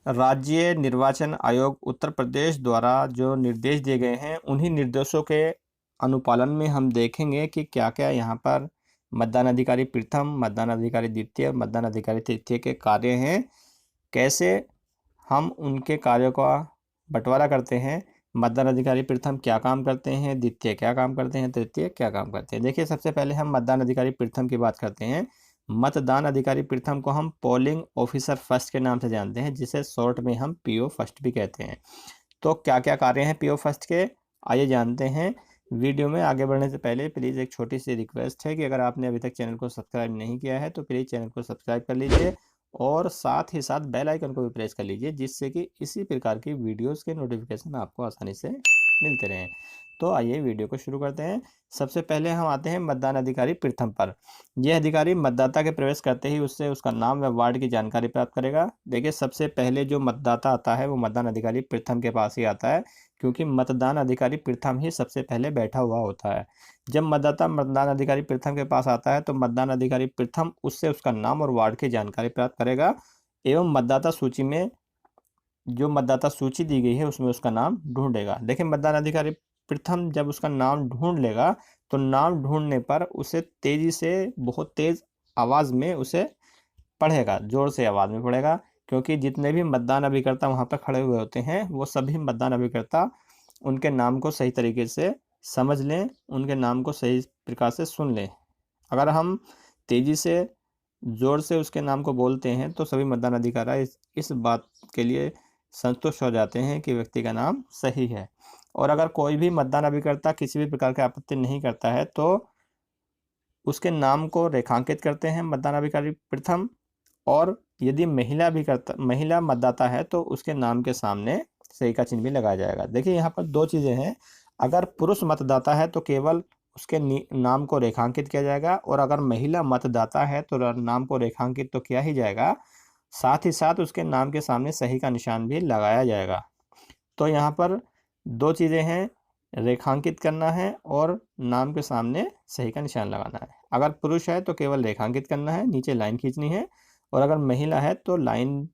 राज्य निर्वाचन आयोग उत्तर प्रदेश द्वारा जो निर्देश दिए गए हैं, उन्हीं निर्देशों के अनुपालन में हम देखेंगे कि क्या क्या यहाँ पर मतदान अधिकारी प्रथम, मतदान अधिकारी द्वितीय, मतदान अधिकारी तृतीय के कार्य हैं, कैसे हम उनके कार्यों का बंटवारा करते हैं। मतदान अधिकारी प्रथम क्या काम करते हैं, द्वितीय क्या काम करते हैं, तृतीय क्या काम करते हैं। देखिए, सबसे पहले हम मतदान अधिकारी प्रथम की बात करते हैं। मतदान अधिकारी प्रथम को हम पोलिंग ऑफिसर फर्स्ट के नाम से जानते हैं, जिसे शॉर्ट में हम पीओ फर्स्ट भी कहते हैं। तो क्या क्या कार्य हैं पीओ फर्स्ट के, आइए जानते हैं। वीडियो में आगे बढ़ने से पहले प्लीज़ एक छोटी सी रिक्वेस्ट है कि अगर आपने अभी तक चैनल को सब्सक्राइब नहीं किया है तो प्लीज़ चैनल को सब्सक्राइब कर लीजिए और साथ ही साथ बेल आइकन को भी प्रेस कर लीजिए, जिससे कि इसी प्रकार की वीडियोस के नोटिफिकेशन आपको आसानी से मिलते रहें। तो आइए वीडियो को शुरू करते हैं। सबसे पहले हम आते हैं मतदान अधिकारी प्रथम पर। यह अधिकारी मतदाता के प्रवेश करते ही उससे उसका नाम व वार्ड की जानकारी प्राप्त करेगा। देखिए, सबसे पहले जो मतदाता आता है वो मतदान अधिकारी प्रथम के पास ही आता है, क्योंकि मतदान अधिकारी प्रथम ही सबसे पहले बैठा हुआ होता है। जब मतदाता मतदान अधिकारी प्रथम के पास आता है तो मतदान अधिकारी प्रथम उससे उसका नाम और वार्ड की जानकारी प्राप्त करेगा एवं मतदाता सूची में जो मतदाता सूची दी गई है उसमें उसका नाम ढूंढेगा। देखिए, मतदान अधिकारी प्रथम जब उसका नाम ढूंढ लेगा तो नाम ढूंढने पर उसे तेजी से, बहुत तेज आवाज़ में उसे पढ़ेगा, जोर से आवाज़ में पढ़ेगा, क्योंकि जितने भी मतदान अभिकर्ता वहाँ पर खड़े हुए होते हैं वो सभी मतदान अभिकर्ता उनके नाम को सही तरीके से समझ लें, उनके नाम को सही प्रकार से सुन लें। अगर हम तेज़ी से, ज़ोर से उसके नाम को बोलते हैं तो सभी मतदान अधिकारी इस बात के लिए संतुष्ट हो जाते हैं कि व्यक्ति का नाम सही है। और अगर कोई भी मतदान अभिकर्ता किसी भी प्रकार की आपत्ति नहीं करता है तो उसके नाम को रेखांकित करते हैं मतदान अधिकारी प्रथम, और यदि महिला मतदाता है तो उसके नाम के सामने सही का चिन्ह भी लगाया जाएगा। देखिए, यहाँ पर दो चीज़ें हैं। अगर पुरुष मतदाता है तो केवल उसके नाम को रेखांकित किया जाएगा, और अगर महिला मतदाता है तो नाम को रेखांकित तो किया ही जाएगा, साथ ही साथ उसके नाम के सामने सही का निशान भी लगाया जाएगा। तो यहाँ पर दो चीज़ें हैं, रेखांकित करना है और नाम के सामने सही का निशान लगाना है। अगर पुरुष है तो केवल रेखांकित करना है, नीचे लाइन खींचनी है, और अगर महिला है तो लाइन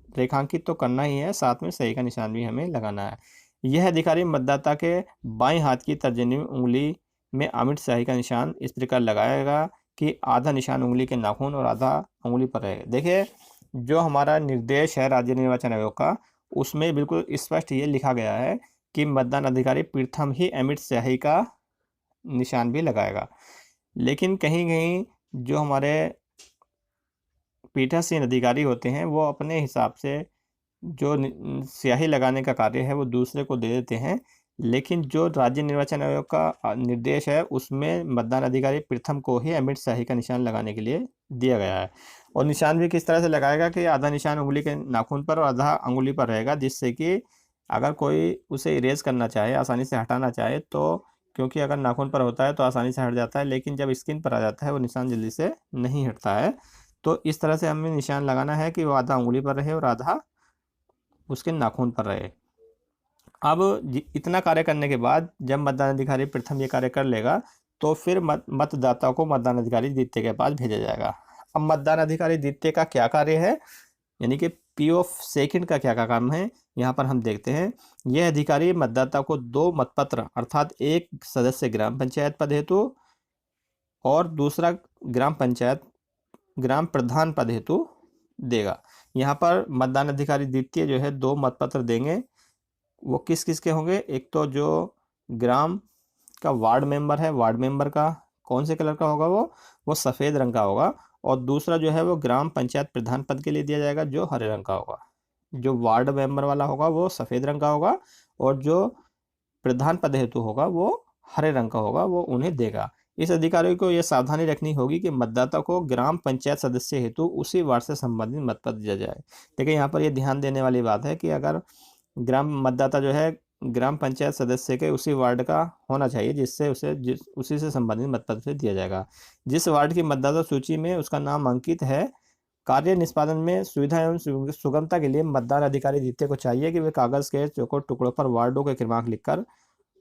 रेखांकित तो करना ही है, साथ में सही का निशान भी हमें लगाना है। यह अधिकारी मतदाता के बाएं हाथ की तर्जनी उंगली में अमिट स्याही का निशान इस प्रकार लगाएगा कि आधा निशान उंगली के नाखून और आधा उंगली पर रहेगा। देखिए, जो हमारा निर्देश है राज्य निर्वाचन आयोग का, उसमें बिल्कुल स्पष्ट ये लिखा गया है कि मतदान अधिकारी प्रथम ही अमिट स्याही का निशान भी लगाएगा। लेकिन कहीं कहीं जो हमारे पीठासीन अधिकारी होते हैं वो अपने हिसाब से जो स्याही लगाने का कार्य है वो दूसरे को दे देते हैं, लेकिन जो राज्य निर्वाचन आयोग का निर्देश है उसमें मतदान अधिकारी प्रथम को ही अमिट स्याही का निशान लगाने के लिए दिया गया है। और निशान भी किस तरह से लगाएगा कि आधा निशान उंगली के नाखून पर और आधा अंगुली पर रहेगा, जिससे कि अगर कोई उसे इरेज करना चाहे, आसानी से हटाना चाहे तो, क्योंकि अगर नाखून पर होता है तो आसानी से हट जाता है, लेकिन जब स्किन पर आ जाता है वो निशान जल्दी से नहीं हटता है। तो इस तरह से हमें निशान लगाना है कि वो आधा उंगली पर रहे और आधा उसके नाखून पर रहे। अब इतना कार्य करने के बाद जब मतदान अधिकारी प्रथम ये कार्य कर लेगा तो फिर मतदाता को मतदान अधिकारी द्वितीय के पास भेजा जाएगा। अब मतदान अधिकारी द्वितीय का क्या कार्य है, यानी कि पीओ सेकंड का क्या काम है, यहाँ पर हम देखते हैं। यह अधिकारी मतदाता को 2 मतपत्र अर्थात एक सदस्य ग्राम पंचायत पद हेतु और दूसरा ग्राम प्रधान पद हेतु देगा। यहाँ पर मतदान अधिकारी द्वितीय जो है 2 मतपत्र देंगे। वो किस किस के होंगे, एक तो जो ग्राम का वार्ड मेंबर है, वार्ड मेंबर का कौन से कलर का होगा, वो सफ़ेद रंग का होगा, और दूसरा जो है वो ग्राम पंचायत प्रधान पद के लिए दिया जाएगा जो हरे रंग का होगा। जो वार्ड मेंबर वाला होगा वो सफ़ेद रंग का होगा, और जो प्रधान पद हेतु होगा वो हरे रंग का होगा, वो उन्हें देगा। इस अधिकारी को यह सावधानी रखनी होगी कि मतदाता को ग्राम पंचायत सदस्य हेतु उसी वार्ड से संबंधित मतपत्र दिया जाए। देखिए, यहाँ पर यह ध्यान देने वाली बात है कि अगर ग्राम मतदाता जो है ग्राम पंचायत सदस्य के उसी वार्ड का होना चाहिए जिससे उसी से संबंधित मतपत्र दिया जाएगा। जिस वार्ड की मतदाता सूची में उसका नाम अंकित है, कार्य निष्पादन में सुविधा एवं सुगमता के लिए मतदान अधिकारी द्वितीय को चाहिए कि वे कागज के चौकोर टुकड़ों पर वार्डों के क्रमांक लिखकर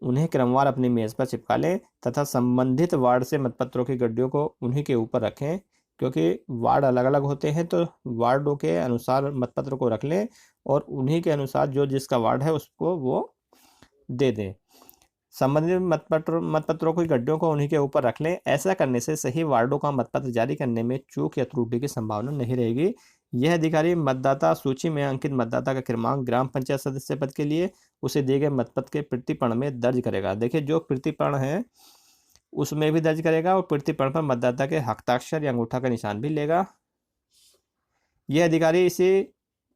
उन्हें क्रमवार अपनी मेज पर चिपका लें तथा संबंधित वार्ड से मतपत्रों की गड्डियों को उन्हीं के ऊपर रखें। क्योंकि वार्ड अलग अलग होते हैं, तो वार्डों के अनुसार मतपत्र को रख लें और उन्हीं के अनुसार जो जिसका वार्ड है उसको वो दे दें। संबंधित मतपत्रों की गड्डियों को उन्हीं के ऊपर रख लें। ऐसा करने से सही वार्डों का मतपत्र जारी करने में चूक या त्रुटि की संभावना नहीं रहेगी। यह अधिकारी मतदाता सूची में अंकित मतदाता का क्रमांक ग्राम पंचायत सदस्य पद के लिए उसे दिए गए मतपत्र के प्रतिपर्ण में दर्ज करेगा। देखिए, जो प्रतिपर्ण है उसमें भी दर्ज करेगा और प्रतिपर्ण पर मतदाता के हस्ताक्षर या अंगूठा का निशान भी लेगा। यह अधिकारी इसी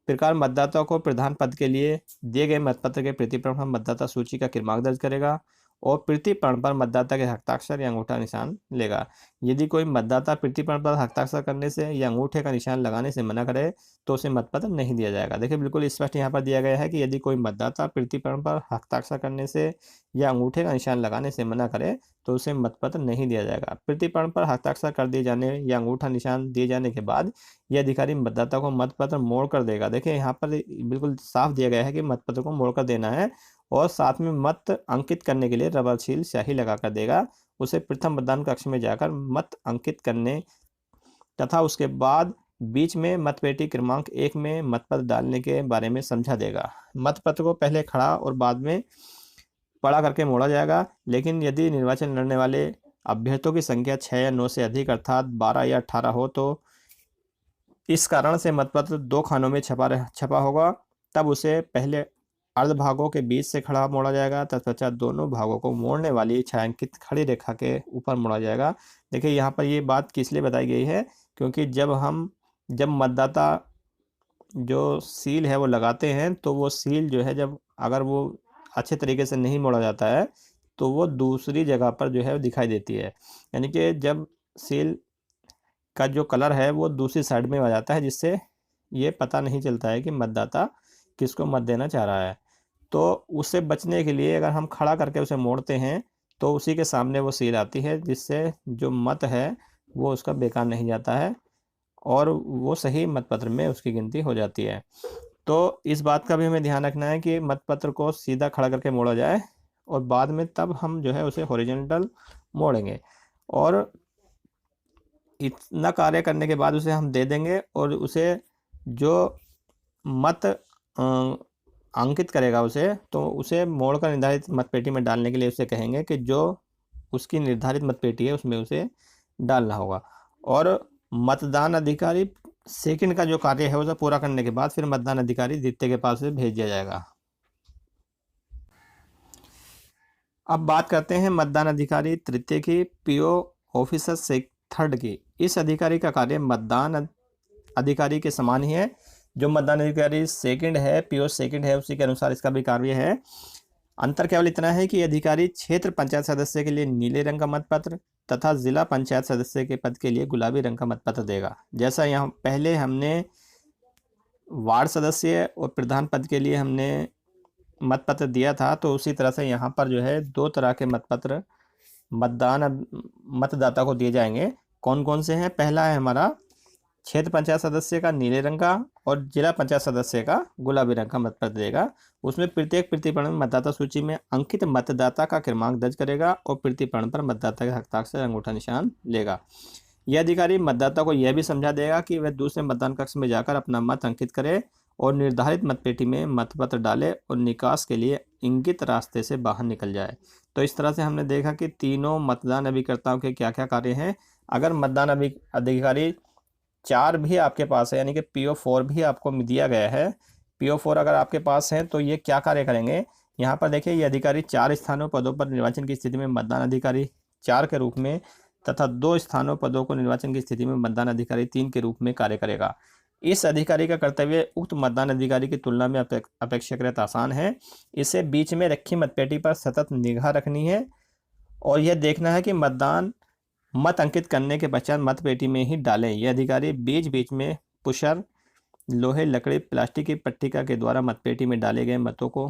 प्रकार मतदाताओं को प्रधान पद के लिए दिए गए मतपत्र के प्रतिपर्ण पर मतदाता सूची का क्रमांक दर्ज करेगा और प्रतिपर्ण पर मतदाता के हस्ताक्षर या अंगूठा निशान लेगा। यदि कोई मतदाता प्रतिपर्ण पर हस्ताक्षर करने से या अंगूठे का निशान लगाने से मना करे तो उसे मतपत्र नहीं दिया जाएगा। देखिए, बिल्कुल स्पष्ट यहाँ पर दिया गया है कि यदि कोई मतदाता प्रतिपर्ण पर हस्ताक्षर करने से या अंगूठे का निशान लगाने से मना करे तो उसे मतपत्र नहीं दिया जाएगा। प्रतिपर्ण पर हस्ताक्षर कर दिए जाने या अंगूठा निशान दिए जाने के बाद यह अधिकारी मतदाता को मतपत्र मोड़ कर देगा। देखिए, यहाँ पर बिल्कुल साफ दिया गया है कि मतपत्र को मोड़ कर देना है और साथ में मत अंकित करने के लिए रबर सील स्याही लगा कर देगा। उसे प्रथम मतदान कक्ष में जाकर मत अंकित करने तथा उसके बाद बीच में मतपेटी क्रमांक 1 में मतपत्र डालने के बारे में समझा देगा। मतपत्र को पहले खड़ा और बाद में पढ़ा करके मोड़ा जाएगा। लेकिन यदि निर्वाचन लड़ने वाले अभ्यर्थियों की संख्या 6 या 9 से अधिक अर्थात 12 या 18 हो तो इस कारण से मतपत्र 2 खानों में छपा होगा, तब उसे पहले अर्ध भागों के बीच से खड़ा मोड़ा जाएगा, तत्पश्चात दोनों भागों को मोड़ने वाली छायांकित खड़ी रेखा के ऊपर मोड़ा जाएगा। देखिए, यहाँ पर ये बात किस लिए बताई गई है, क्योंकि जब मतदाता जो सील है वो लगाते हैं तो वो सील जो है जब अगर वो अच्छे तरीके से नहीं मोड़ा जाता है तो वो दूसरी जगह पर जो है दिखाई देती है। यानी कि जब सील का जो कलर है वो दूसरी साइड में आ जाता है, जिससे ये पता नहीं चलता है कि मतदाता किसको मत देना चाह रहा है। तो उससे बचने के लिए अगर हम खड़ा करके उसे मोड़ते हैं तो उसी के सामने वो सील आती है, जिससे जो मत है वो उसका बेकार नहीं जाता है और वो सही मतपत्र में उसकी गिनती हो जाती है। तो इस बात का भी हमें ध्यान रखना है कि मतपत्र को सीधा खड़ा करके मोड़ा जाए और बाद में तब हम जो है उसे हॉरिजॉन्टल मोड़ेंगे और इतना कार्य करने के बाद उसे हम दे देंगे और उसे जो मत अंकित करेगा तो उसे मोड़कर निर्धारित मतपेटी में डालने के लिए उसे कहेंगे कि जो उसकी निर्धारित मतपेटी है उसमें उसे डालना होगा। और मतदान अधिकारी सेकंड का जो कार्य है उसे पूरा करने के बाद फिर मतदान अधिकारी द्वितीय के पास से भेज दिया जाएगा। अब बात करते हैं मतदान अधिकारी तृतीय की, पीओ ऑफिसर से थर्ड की। इस अधिकारी का कार्य मतदान अधिकारी के समान ही है। जो मतदान अधिकारी सेकंड है, पीओ सेकंड है, उसी के अनुसार इसका भी कार्य है। अंतर केवल इतना है कि अधिकारी क्षेत्र पंचायत सदस्य के लिए नीले रंग का मतपत्र तथा जिला पंचायत सदस्य के पद के लिए गुलाबी रंग का मतपत्र देगा। जैसा यहाँ पहले हमने वार्ड सदस्य और प्रधान पद के लिए हमने मतपत्र दिया था, तो उसी तरह से यहाँ पर जो है 2 तरह के मतपत्र मतदाता को दिए जाएंगे। कौन कौन से हैं? पहला है हमारा क्षेत्र पंचायत सदस्य का नीले रंग का और जिला पंचायत सदस्य का गुलाबी रंग का मतपत्र देगा। उसमें प्रत्येक प्रतिपर्ण में मतदाता सूची में अंकित मतदाता का क्रमांक दर्ज करेगा और प्रतिपर्ण पर मतदाता के हस्ताक्षर अंगूठा निशान लेगा। यह अधिकारी मतदाता को यह भी समझा देगा कि वह दूसरे मतदान कक्ष में जाकर अपना मत अंकित करे और निर्धारित मतपेटी में मतपत्र डाले और निकास के लिए इंगित रास्ते से बाहर निकल जाए। तो इस तरह से हमने देखा कि तीनों मतदान अभिकर्ताओं के क्या क्या कार्य हैं। अगर मतदान अधिकारी 4 भी आपके पास है, यानी कि पीओ 4 भी आपको दिया गया है, पीओ 4 अगर आपके पास है तो ये क्या कार्य करेंगे? यहाँ पर देखिए, ये अधिकारी 4 स्थानों पदों पर निर्वाचन की स्थिति में मतदान अधिकारी 4 के रूप में तथा 2 स्थानों पदों को निर्वाचन की स्थिति में मतदान अधिकारी 3 के रूप में कार्य करेगा। इस अधिकारी का कर्तव्य उक्त मतदान अधिकारी की तुलना में अपेक्षाकृत आसान है। इसे बीच में रखी मतपेटी पर सतत निगाह रखनी है और यह देखना है कि मत अंकित करने के पश्चात मतपेटी में ही डालें। यह अधिकारी बीच बीच में पुशर, लोहे, लकड़ी, प्लास्टिक की पट्टिका के द्वारा मतपेटी में डाले गए मतों को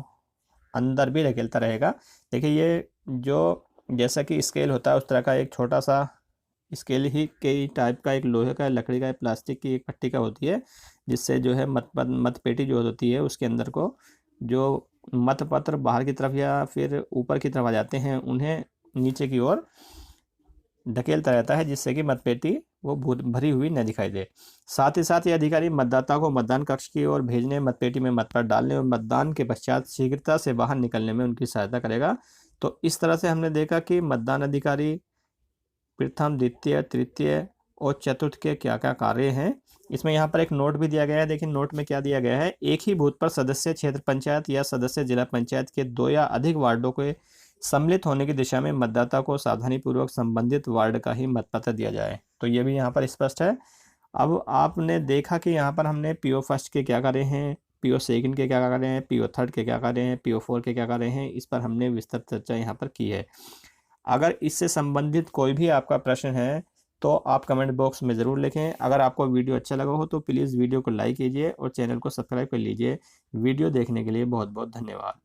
अंदर भी धकेलता रहेगा। देखिए, ये जो जैसा कि स्केल होता है उस तरह का एक छोटा सा स्केल ही के टाइप का एक लोहे का, लकड़ी का, प्लास्टिक की एक पट्टिका होती है, जिससे जो है मतपेटी जो होती है उसके अंदर को जो मतपत्र बाहर की तरफ या फिर ऊपर की तरफ आ जाते हैं उन्हें नीचे की ओर धकेलता रहता है, जिससे कि मतपेटी वो भरी हुई न दिखाई दे। साथ ही साथ ये अधिकारी मतदाता को मतदान कक्ष की ओर भेजने, मतपेटी में मतपत्र डालने और मतदान के पश्चात शीघ्रता से बाहर निकलने में उनकी सहायता करेगा। तो इस तरह से हमने देखा कि मतदान अधिकारी प्रथम, द्वितीय, तृतीय और चतुर्थ के क्या क्या कार्य हैं। इसमें यहाँ पर एक नोट भी दिया गया है। देखिए नोट में क्या दिया गया है, एक ही बूथ पर सदस्य क्षेत्र पंचायत या सदस्य जिला पंचायत के 2 या अधिक वार्डों के सम्मिलित होने की दिशा में मतदाता को सावधानीपूर्वक संबंधित वार्ड का ही मतपत्र दिया जाए। तो ये भी यहाँ पर स्पष्ट है। अब आपने देखा कि यहाँ पर हमने पीओ फर्स्ट के क्या कार्य हैं, पीओ सेकंड के क्या कार्य हैं, पीओ थर्ड के क्या कार्य हैं, पीओ 4 के क्या कार्य हैं, इस पर हमने विस्तृत चर्चा यहाँ पर की है। अगर इससे संबंधित कोई भी आपका प्रश्न है तो आप कमेंट बॉक्स में ज़रूर लिखें। अगर आपको वीडियो अच्छा लगा हो तो प्लीज़ वीडियो को लाइक कीजिए और चैनल को सब्सक्राइब कर लीजिए। वीडियो देखने के लिए बहुत बहुत धन्यवाद।